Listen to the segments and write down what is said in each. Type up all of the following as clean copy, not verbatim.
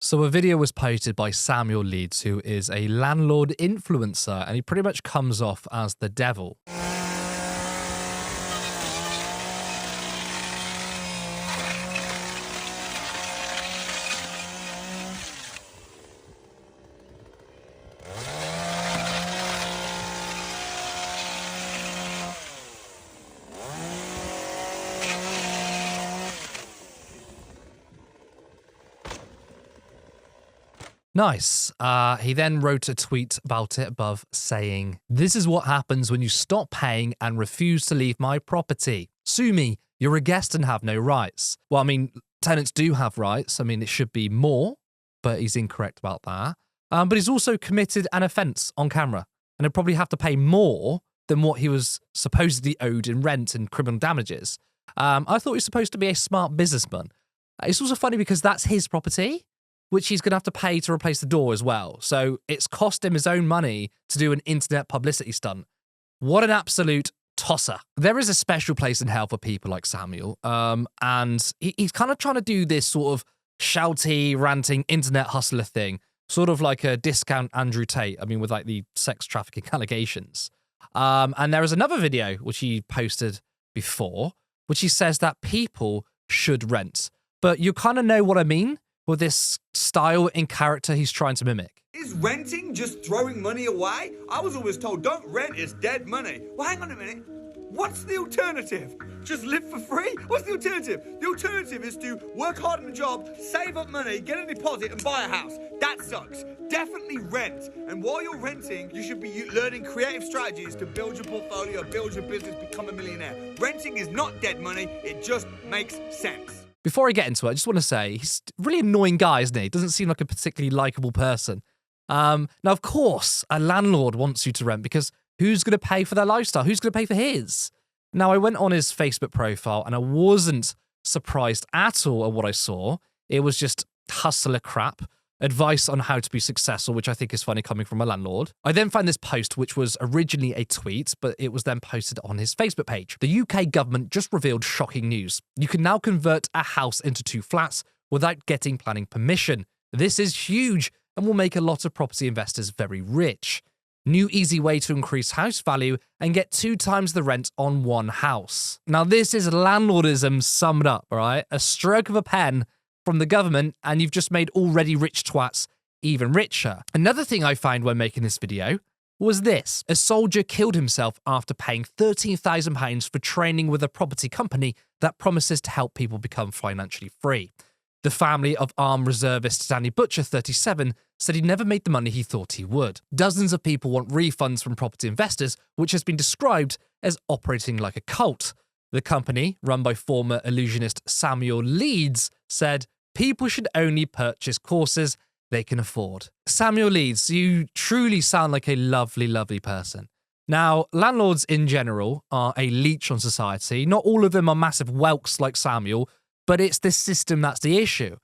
So a video was posted by Samuel Leeds, who is a landlord influencer, and he pretty much comes off as the devil. Nice. He then wrote a tweet about it above saying, "This is what happens when you stop paying and refuse to leave my property. Sue me, you're a guest and have no rights." Well, I mean, tenants do have rights. I mean, it should be more, but he's incorrect about that. But he's also committed an offence on camera, and he'll probably have to pay more than what he was supposedly owed in rent and criminal damages. I thought he was supposed to be a smart businessman. It's also funny because that's his property, which he's going to have to pay to replace the door as well. So it's cost him his own money to do an internet publicity stunt. What an absolute tosser. There is a special place in hell for people like Samuel. And he's kind of trying to do this sort of shouty, ranting internet hustler thing, sort of like a discount Andrew Tate. I mean, with like the sex trafficking allegations. And there is another video which he posted before, which he says that people should rent. But you kind of know what I mean with this style and character he's trying to mimic. Is renting just throwing money away? I was always told, don't rent, it's dead money. Well, hang on a minute. What's the alternative? Just live for free? What's the alternative? The alternative is to work hard on a job, save up money, get a deposit, and buy a house. That sucks. Definitely rent. And while you're renting, you should be learning creative strategies to build your portfolio, build your business, become a millionaire. Renting is not dead money. It just makes sense. Before I get into it, I just want to say, he's a really annoying guy, isn't he? Doesn't seem like a particularly likable person. Now, of course, a landlord wants you to rent because who's going to pay for their lifestyle? Who's going to pay for his? Now, I went on his Facebook profile and I wasn't surprised at all at what I saw. It was just hustler crap. Advice on how to be successful, which I think is funny coming from a landlord. I then found this post, which was originally a tweet, but it was then posted on his Facebook page. The UK government just revealed shocking news. You can now convert a house into 2 flats without getting planning permission. This is huge and will make a lot of property investors very rich. New easy way to increase house value and get 2 times the rent on one house. Now, this is landlordism summed up, all right? A stroke of a pen from the government, and you've just made already rich twats even richer. Another thing I found when making this video was this. A soldier killed himself after paying £13,000 for training with a property company that promises to help people become financially free. The family of armed reservist Danny Butcher, 37, said he never made the money he thought he would. Dozens of people want refunds from property investors, which has been described as operating like a cult. The company, run by former illusionist Samuel Leeds, said people should only purchase courses they can afford. Samuel Leeds, you truly sound like a lovely, lovely person. Now, landlords in general are a leech on society. Not all of them are massive whelks like Samuel, but it's this system that's the issue.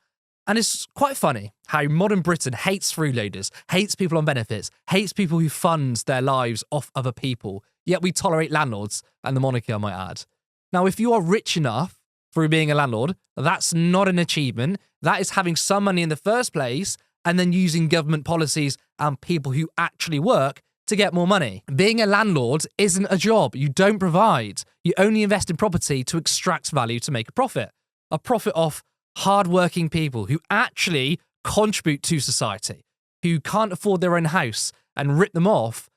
And it's quite funny how modern Britain hates freeloaders, hates people on benefits, hates people who fund their lives off other people, yet we tolerate landlords and the monarchy, I might add. Now, if you are rich enough through being a landlord, that's not an achievement. That is having some money in the first place and then using government policies and people who actually work to get more money. Being a landlord isn't a job. You don't provide. You only invest in property to extract value to make a profit. A profit off hardworking people who actually contribute to society, who can't afford their own house and rip them off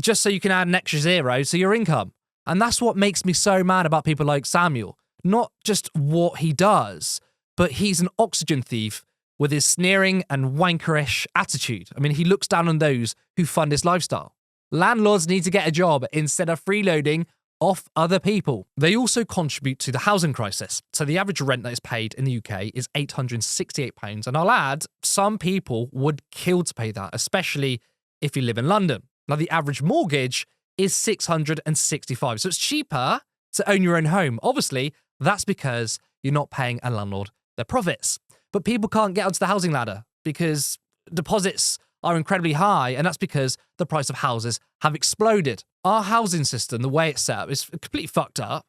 just so you can add an extra zero to your income. And that's what makes me so mad about people like Samuel. Not just what he does, but he's an oxygen thief with his sneering and wankerish attitude. I mean, he looks down on those who fund his lifestyle. Landlords need to get a job instead of freeloading off other people. They also contribute to the housing crisis. So the average rent that is paid in the UK is £868. And I'll add, some people would kill to pay that, especially if you live in London. Now, the average mortgage is £665. So it's cheaper to own your own home. Obviously, that's because you're not paying a landlord their profits. But people can't get onto the housing ladder because deposits are incredibly high, and that's because the price of houses have exploded. Our housing system, the way it's set up, is completely fucked up,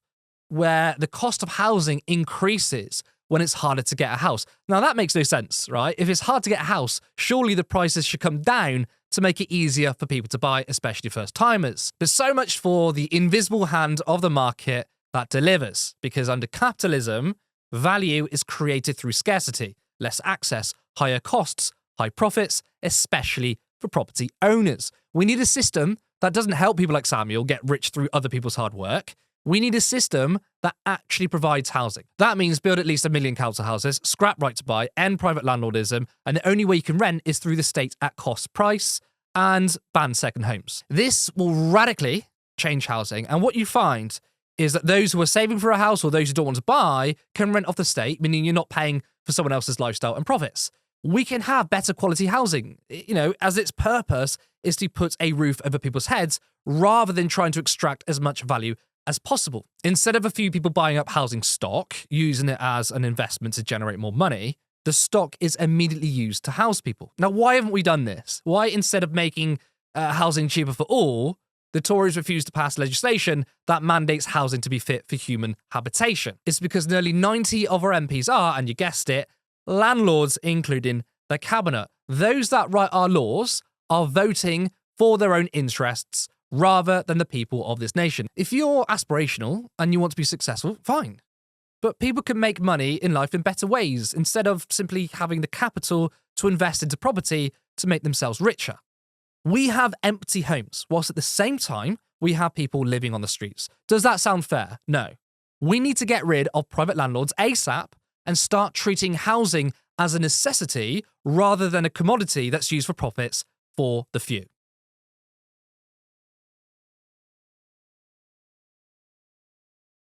where the cost of housing increases when it's harder to get a house. Now, that makes no sense, right? If it's hard to get a house, surely the prices should come down to make it easier for people to buy, especially first-timers. But so much for the invisible hand of the market that delivers, because under capitalism, value is created through scarcity, less access, higher costs, high profits, especially for property owners. We need a system that doesn't help people like Samuel get rich through other people's hard work. We need a system that actually provides housing. That means build at least 1 million council houses, scrap right to buy, end private landlordism, and the only way you can rent is through the state at cost price, and ban second homes. This will radically change housing, and what you find is that those who are saving for a house or those who don't want to buy can rent off the state, meaning you're not paying for someone else's lifestyle and profits. We can have better quality housing, as its purpose is to put a roof over people's heads rather than trying to extract as much value as possible. Instead of a few people buying up housing stock, using it as an investment to generate more money, the stock is immediately used to house people. Now, why haven't we done this? Why, instead of making housing cheaper for all, the Tories refuse to pass legislation that mandates housing to be fit for human habitation? It's because nearly 90 of our MPs are, and you guessed it, landlords, including the cabinet. Those that write our laws are voting for their own interests rather than the people of this nation. If you're aspirational and you want to be successful, fine. But people can make money in life in better ways instead of simply having the capital to invest into property to make themselves richer. We have empty homes, whilst at the same time, we have people living on the streets. Does that sound fair? No. We need to get rid of private landlords ASAP and start treating housing as a necessity rather than a commodity that's used for profits for the few.